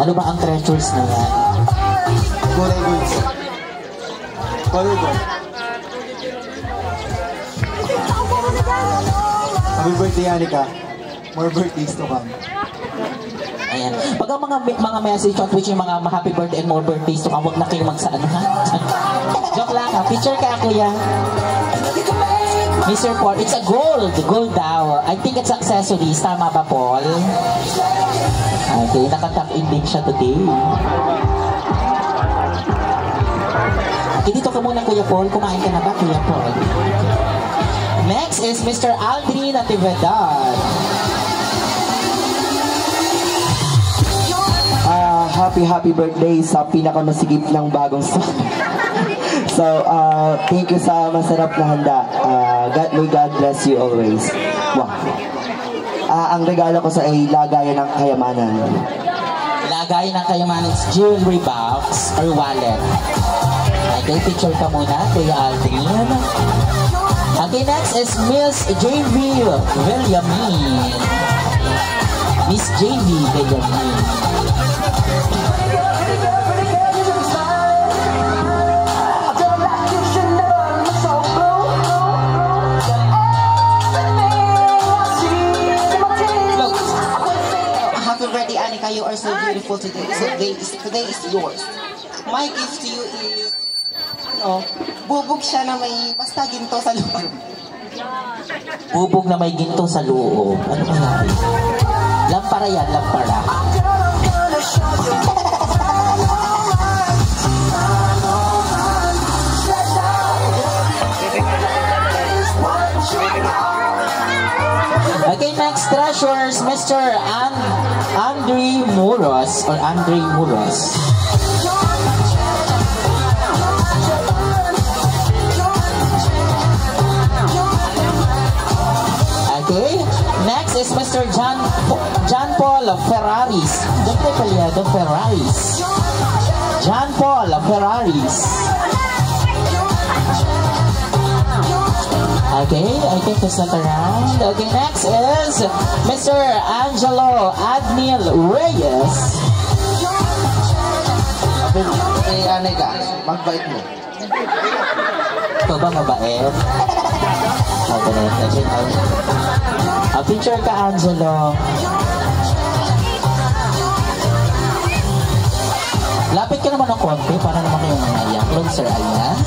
Ano ba ang treasures na yan? Kulay gold. Kulay gold. Happy birthday, Anika. More birthdays to come. Ayan. Pag ang mga message on Twitch, yung mga happy birthday and more birthdays to come, huwag na kayong magsaano ha. Joke lang ha. Picture ka, kuya. Mr. Paul, it's a gold. Gold daw. I think it's accessories. Tama ba, Paul? Okay, nakatap in din siya today. Okay, dito ka muna, Kuya Paul. Kumain ka na ba, Kuya Paul? Next is Mr. Aldrin Natividad. Happy birthday sa pinakamasigip ng bagong song. So, thank you sa masarap na handa. May God bless you always. Wow. Ang regalo ko sa ay lagayan ng kayamanan. Lagayan ng kayamanan is jewelry box or wallet. Okay, picture ka muna, Kuya Aldrin. Okay, next is Miss JV Villamin. Miss JV Villamin. Happy birthday, Anika. You are so beautiful today. So today is yours. My gift to you is, bubog siya na may basta ginto sa loob. Bubog na may ginto sa loob. Ano ba yan? Lampara yan, lampara. Okay, next treasures, Mr. Andre Muros or Andre Muros. Okay, next is Mr. John Paul Ferraris. Dante Paliado Ferraris. John Paul Ferraris. Okay, I think it's not around. Okay, next is Mr. Angelo Admiel Reyes. Eh, Anika, magbait mo. Ito ba mabait? Picture ka, Angelo. Lapit ka naman ng konti para naman kayong mamaya. Closer, ayan.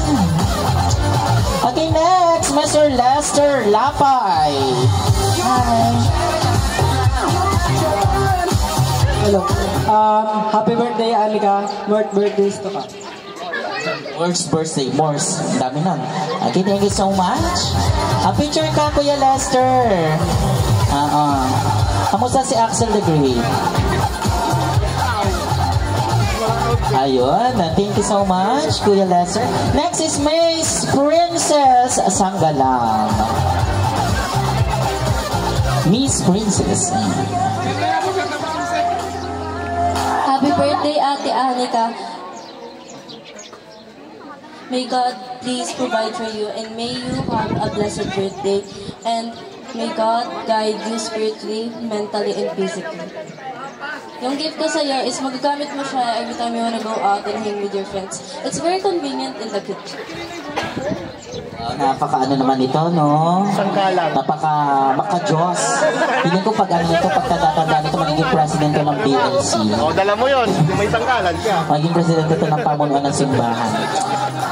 Okay, next, Mr. Lester Lapay. Hi. Hello. Happy birthday, Anika. More birthdays to come. Worst birthday, Morse. Dami nun. Okay, thank you so much. Picture ka, Kuya Lester. Kamusta si Axel the Great? Ayun, thank you so much, Kuya Lester. Next is Miss Princess Sanggalang. Miss Princess. Happy birthday, Ate Anika. May God please provide for you and may you have a blessed birthday and may God guide you spiritually, mentally, and physically. Yung gift ko sa'yo is magagamit mo siya every time you wanna go out and hang with your friends. It's very convenient in the kitchen. Napaka-ano naman ito, no? Napaka-maka-Diyos. Piling ko pag ano ito, pagtatanda nito, magiging presidente ng BLC. Dala mo yun. May tangkalan ka. Magiging presidente ito ng pamunuan ng simbahan.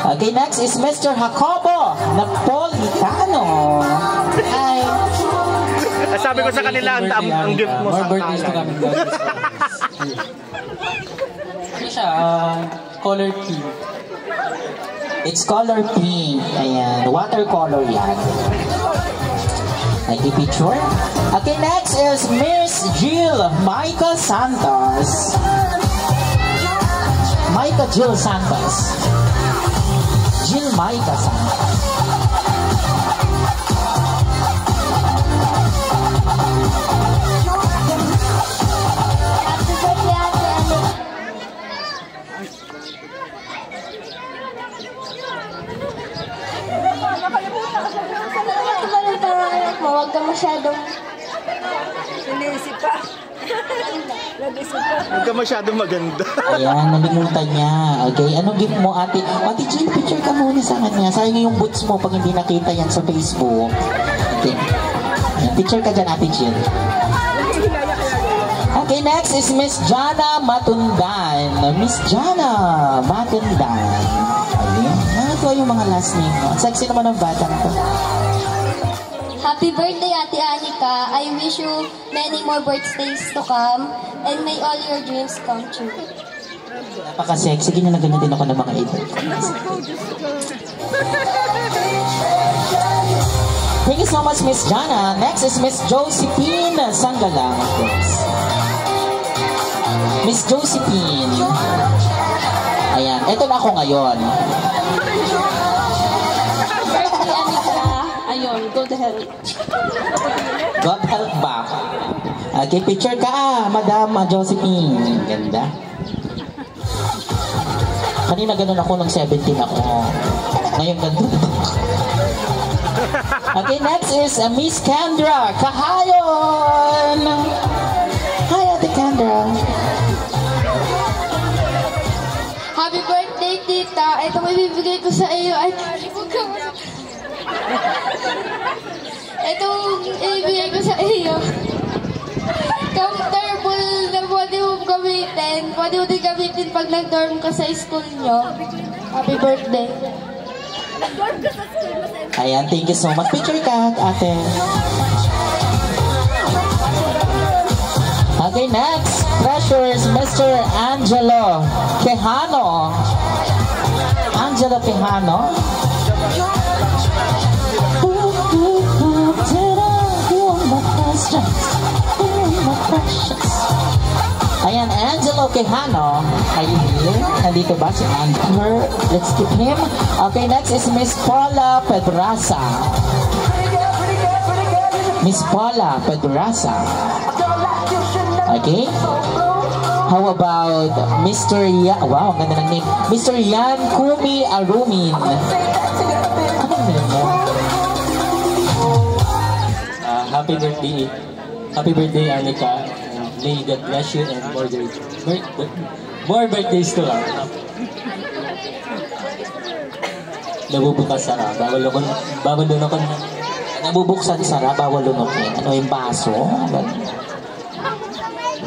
Okay, next is Mr. Jacobo Napolitano. Hi. Sabi ko sa kanila, ang gift mo sa birthdays to kami. Ano siya? Color pink. It's color pink. Ayan. Watercolor yan. Okay, picture. Okay, next is Miss Jill Micah Santos. Micah Jill Santos. Jill Micah Santos. Huwag ka masyadong Sinisip pa. Huwag ka masyadong maganda. Ayan, nalimutan niya. Okay, anong gift mo, ate? Ate Jill, picture ka muna sa kanya. Sayang yung boots mo pag hindi nakita yan sa Facebook. Okay. Ayan, picture ka dyan, ate Jill. Okay, next is Miss Jana Matundan. Miss Jana Matundan. Ayun. Nakatuwa yung mga last name mo. Ang sexy naman ng batang to. Happy birthday, Ate Anika. I wish you many more birthdays to come and may all your dreams come true. Napaka-sexy. Ganyan na ganyan din ako ng mga ito. Thank you so much, Miss Jana. Next is Miss Josephine Sanggalang. Miss Josephine. Ayan. Ito na ako ngayon. Birthday, Anika. Ayun, God help. God help back. Okay, picture ka, Madam Josephine. Ganda. Kanina ganun ako nung 17 ako. Ngayon ganun. Okay, next is Miss Kendra Kahayon. Hi, Ate Kendra. Happy birthday, tita. Ito may bibigay ko sa iyo. Ay, ito ibigay ko sa iyo. Comfortable na pwede mo gamitin. Pwede mo din gamitin pag nag-dorm ka sa school nyo. Happy birthday. Ayan, thank you so much. Picture ka, ate. Okay, next. Treasures, Mr. Angelo Quijano. Angelo Quijano. Ayan, Angelo Quijano. Ayun, nandito ba si Angelo? Let's keep him. Okay, next is Miss Paula Pedraza. Miss Paula Pedraza. Okay? How about Mr. Yan? Wow, ang ganda ng name. Mr. Yan Kumi Arumin. Anong name mo? Happy birthday. Happy birthday, Anika. May God bless you and more birthdays to come. Nabubukas sara. Bawal lunokin. Nabubuksan sara, bawal lunokin. Ano yung baso?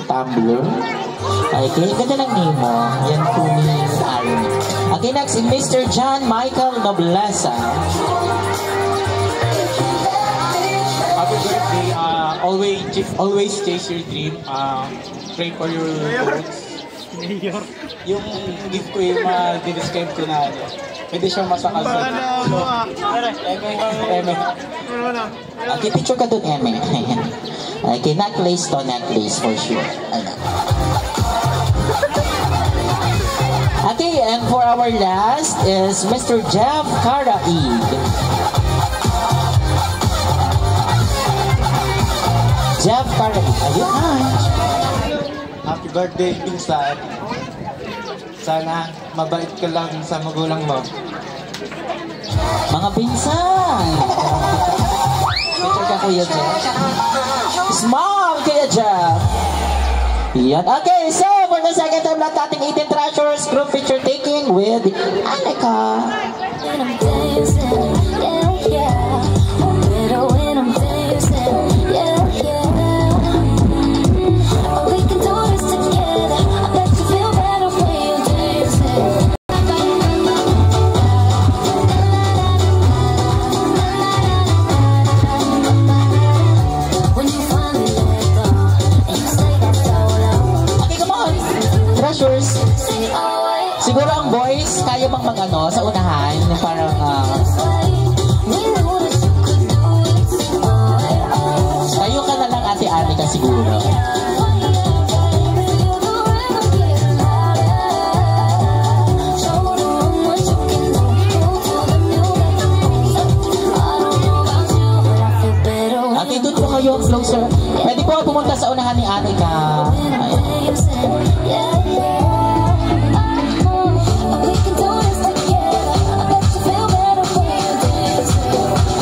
Tumbler. Okay, ganda ng name mo. Yan Kumi Arumin. Okay, next is Mr. John Michael Noblesa. Happy birthday. Always chase your dream. Pray for your goals. Yung gift ko yung describe ko na pwede siyang masakal sa Eme. Okay, picture ka dun, Eme. Okay, necklace to necklace for sure. Ayan. Okay, and for our last is Mr. Jeff Caraig. Jeff Caraig. Ayun. Happy birthday, Pinsan. Sana mabait ka lang sa magulang mo. Mga pinsan. Picture ka, Kuya Jeff. Smile, Kuya Jeff. Yan. Okay, so for the second time lang ating 18 Treasures group picture taking with Anika. Siguro ang boys, kaya bang mag-ano sa unahan? Parang, tayo ka na lang, Ate Anika, siguro. Ate, doon po kayo, closer. Pwede po pumunta sa unahan ni Anika.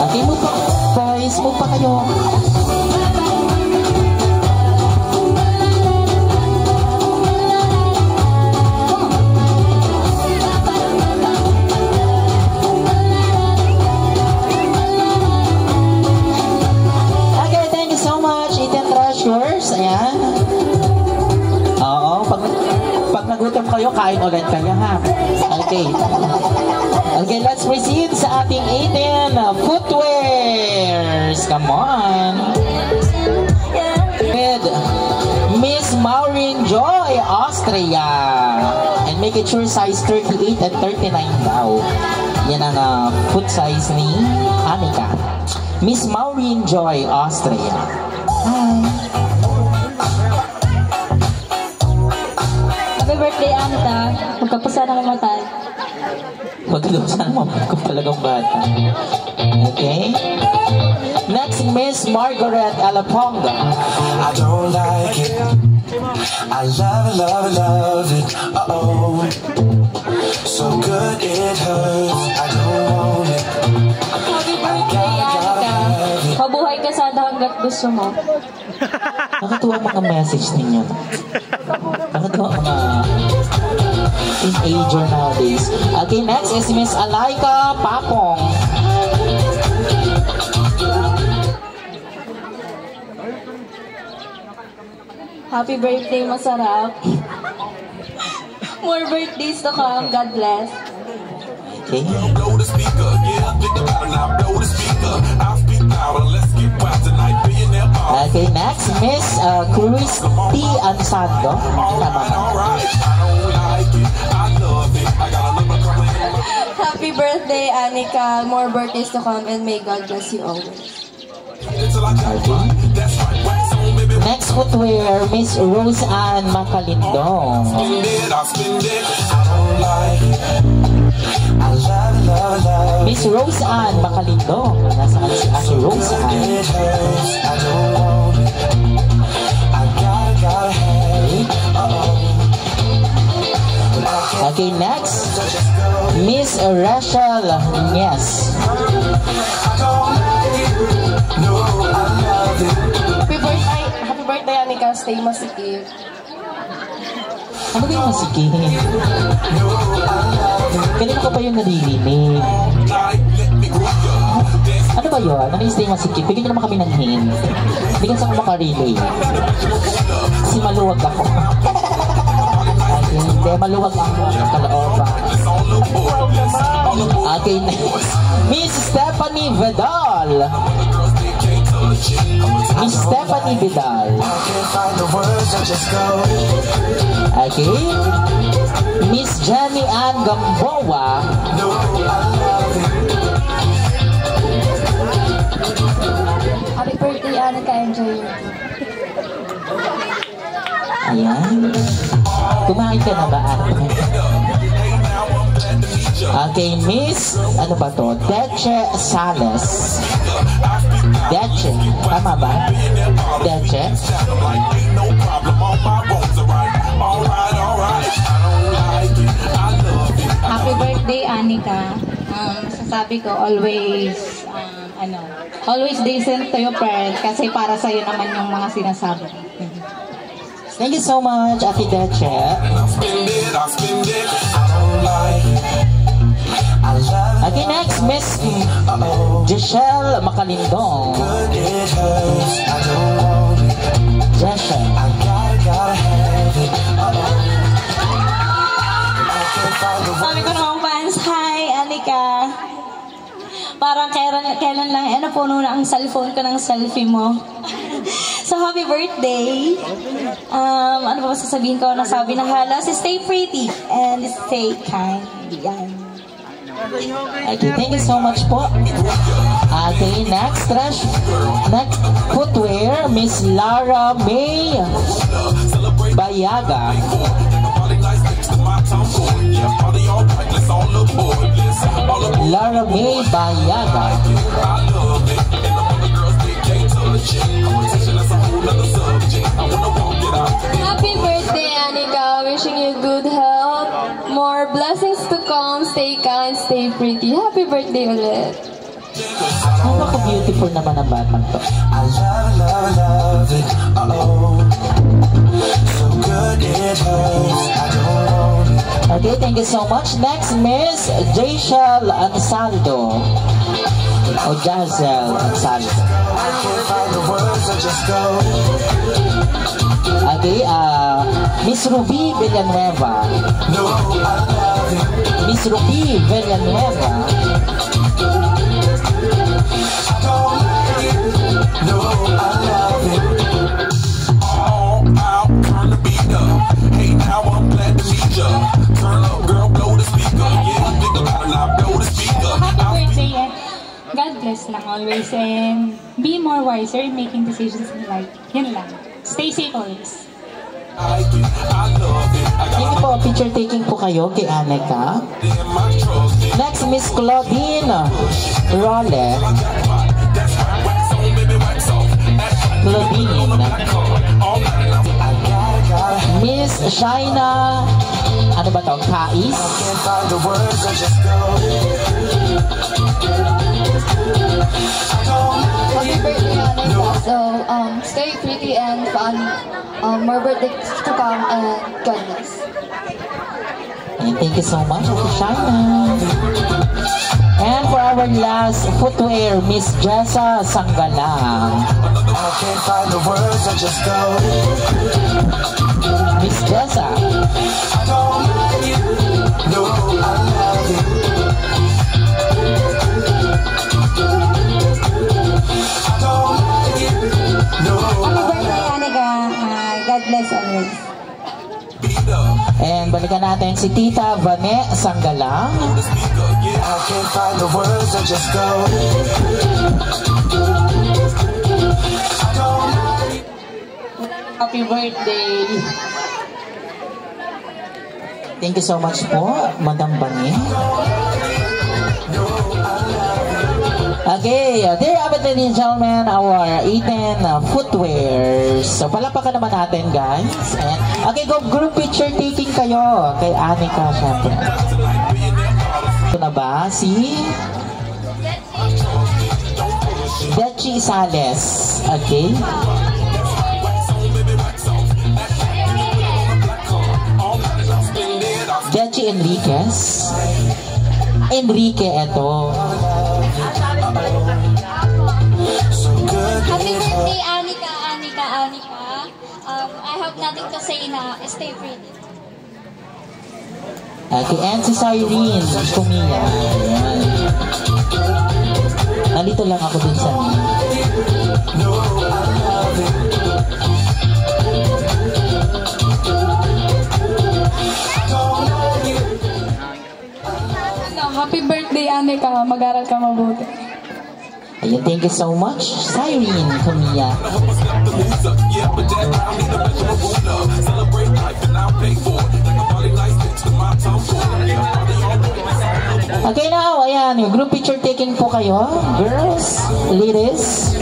Okay, move pa. Boys, move pa kayo. kayo, kain ulit kayo ha. Okay. Okay, let's proceed sa ating 18 footwears. Come on. With Miss Maureen Joy, Austria. And make it sure size 38 and 39 daw. Yan ang foot size ni Anika. Miss Maureen Joy, Austria. Hi. Happy birthday, Anika. Magkapusa na mamatay. Huwag ka daw sana mamatay kung talagang bata. Okay. Next, Miss Margaret Alaponga. I don't like it. I love it. Uh-oh. So good it hurts. I don't want it. Happy birthday, Anika. Mabuhay ka sana hanggat gusto mo. Nakatuwa mga message ninyo. Nakatuwa mga teenager nowadays. Okay, next is Miss Alaika Papong. Happy birthday, masarap. More birthdays to come. God bless. Okay. Blow the speaker, yeah, think about it now. Blow the speaker, I'll speak loud and let's get wild tonight. Billionaire boss. Okay, next, Miss Christy Ansando. Tama ba? Alright, I don't like it. I love it. I got a number coming in. Happy birthday, Anika. More birthdays to come and may God bless you always. Okay. Next footwear, Miss Rose Ann Macalindong. Miss Rose Ann Macalindong. Nasa ka si Ate Rose Ann. Okay, next, Miss Rachel Yes. Happy birthday, Anika. Stay masikip. Ano ba yung masikip? Kanina ko pa yung naririnig. Ano ba yun? Ano yung stay masikip? Bigyan nyo naman kami ng hint. Bigyan sa makarelay. Kasi maluwag ako. Okay, hindi. Maluwag ako. Kalooba. Okay, next. Miss Stephanie Vidal. Miss Stephanie Vidal. Okay. Miss Jenny Ann Gamboa. Happy birthday, Anika. Enjoy it. Ayan. Kumain ka na ba, ate? Okay, Miss, ano ba to? Deche Sales. Deche, tama ba? Deche? Happy birthday, Anika. Sasabi ko, always, always listen to your parents kasi para sa'yo naman yung mga sinasabi. Thank you so much, Ate Deche. Okay, next, Miss Giselle Macalindong. Giselle. Sabi ko naman fans, hi Anika. Parang kailan lang, napuno na ang cellphone ko ng selfie mo. So happy birthday. Ano ba sasabihin ko? Nasabi na halos, stay pretty and stay kind. Yan. Okay, thank you so much po. Okay, next footwear, Miss Lara May Bayaga. Lara May Bayaga. Happy birthday, Anika. Wishing you good health, more blessings to come. Stay kind, stay pretty. Happy birthday ulit. Napaka-beautiful naman ang batang to. I love it. Uh-oh. So good it hurts. I don't want it. Okay, thank you so much. Next, Miss Jayshel Ansaldo. O Jazel Gonzalez. Okay, Miss Ruby Villanueva. Miss Ruby Villanueva. God bless lang always and be more wiser in making decisions in life. Yan lang. Stay safe always. Hindi po, picture taking po kayo kay Anika. Next, Miss Claudine Role. Claudine. Miss Shaina, ano ba to? Kais? Happy birthday, Anika. So, stay pretty and fun. More birthdays to come and God bless. And thank you so much, Ate Shaina. And for our last footwear, Miss Jessa Sanggalang. I can't find the words, I just go. Miss Jessa. I don't like you. No, I love you. I don't like you. No, Happy birthday, Anika. God bless always. And balikan natin si Tita Vane Sanggalang. I can't find the words, I just go. Happy birthday. Thank you so much po, Madam Bane. Okay, dear ladies and gentlemen, our 18 footwear. So, palapakan naman natin, guys. Ayan. Okay, go group picture taking kayo kay Anika, syempre. Ito na ba? Si Dechi Sales. Okay. Dechi Enriquez. Enrique, eto. Happy birthday, Anika, Anika, Anika. I have nothing to say na. Stay pretty. Okay, and si Cyrene Kumia. Ayan. Nandito lang ako dun sa Happy birthday, Anika. Mag-aral ka mabuti. Ayun, thank you so much, Cyrene Kumia. Okay now, ayan, yung group picture taking po kayo. Girls, ladies.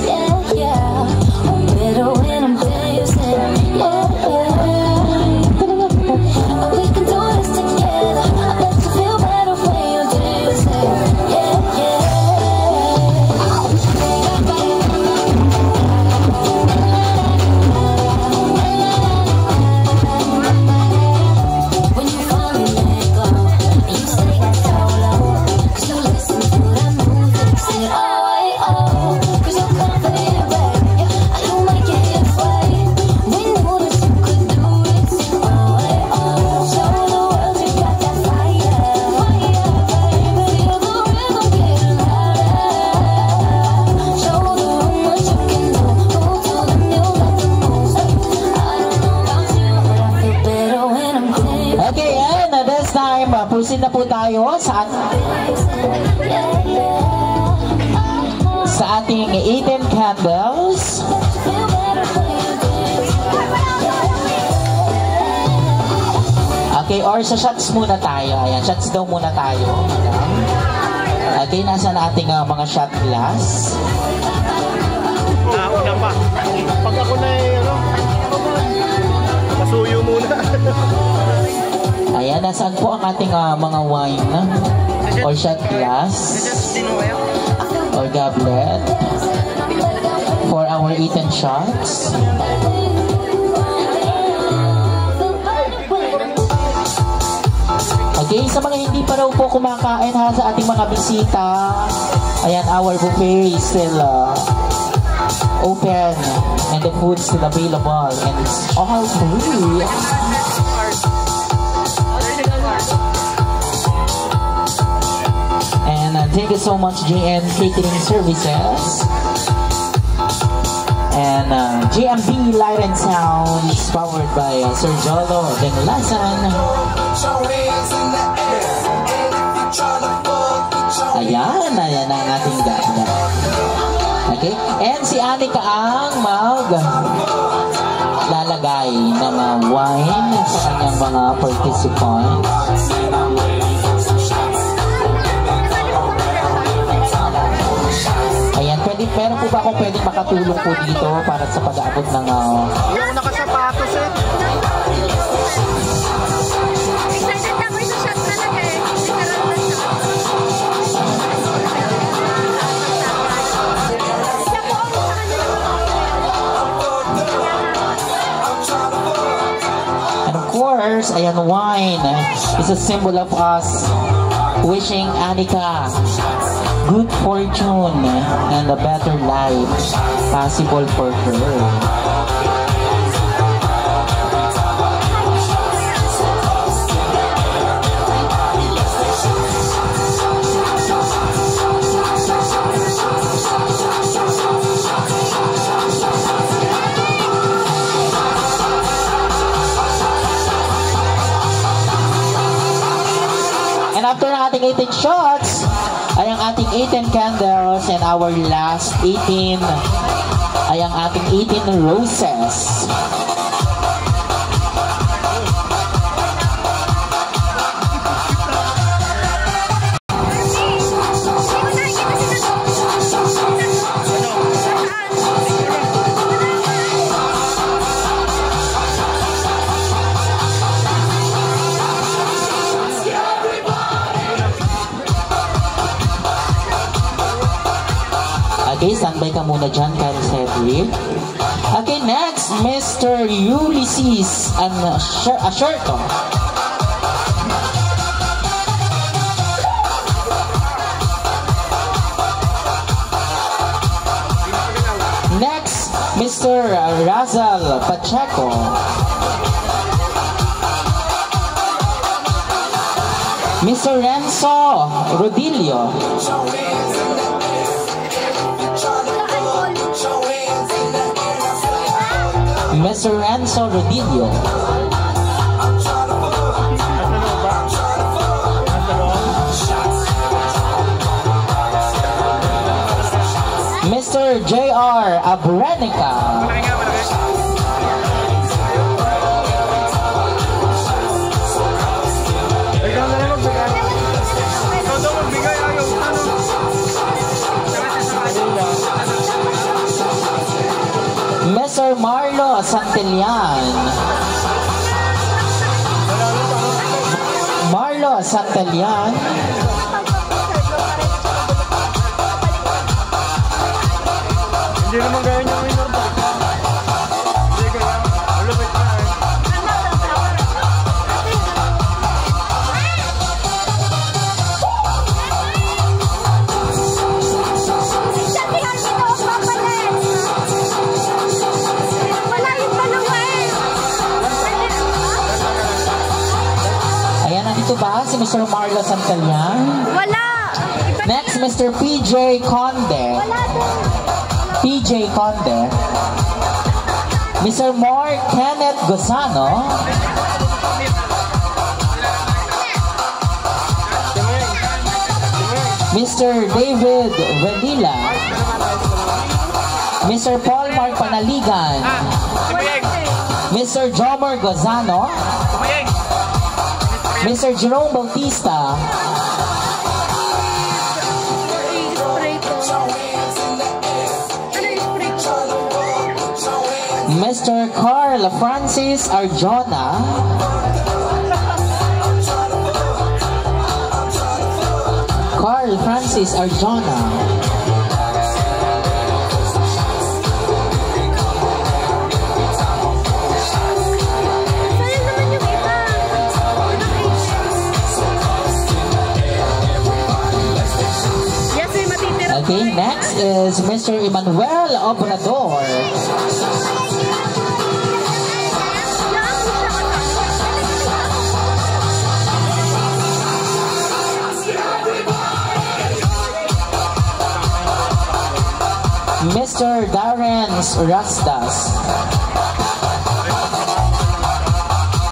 Proceed na po tayo sa ating 18 candles. Okay, or sa shots muna tayo. Ayan, shots daw muna tayo. Okay, nasa na ating mga shot glass. Una pa. Pag ako na pasuyo muna. Ayan, nasaan po ang ating mga wine or shot glass or goblet for our 18 shots. Okay, sa mga hindi pa raw po kumakain ha, sa ating mga bisita, Ayan, our buffet is still open and the food is still available and it's all free. And thank you so much JN Catering Services and JMB Light and Sounds powered by Sir Jolo Denulasan. Ayan ang ating ganda. Okay? And si Anika ang lalagay ng wine sa kanyang mga participants. Ayan, meron po ba akong pwedeng makatulong po dito para sa pag-aabot ng yung nakasapatos eh. And of course, ayan, wine is a symbol of us wishing Anika good fortune and a better life possible for her. And after ng ating 18 shots, ay ang ating 18 candles and our last 18 ay ang ating 18 roses. Okay, standby ka muna dyan, Kyle Cedric. Okay, next, Mr. Ulysses Asherto. Next, Mr. Razal Pacheco. Mr. Renzo Rodilio. Mr. Renzo Rodillo. Mr. J.R. Abrenica. Mr. Marlo Santillan. Marlo Santillan. Hindi naman gaya niya minor ba? Hindi gaya. Malupit na eh. Ayan, nandito ba si Mr. Marlo Santillan? Wala! Next, Mr. PJ Conde. PJ Conde. Mr. Moore Kenneth Gozano. Mr. David Vanilla. Mr. Paul Mark Panaligan. Mr. Jomar Gozano. Mr. Jerome Bautista. Mr. Carl Francis Arjona. Carl Francis Arjona. Okay, next is Mr. Emmanuel Obrador. Mr. Darren Rastas.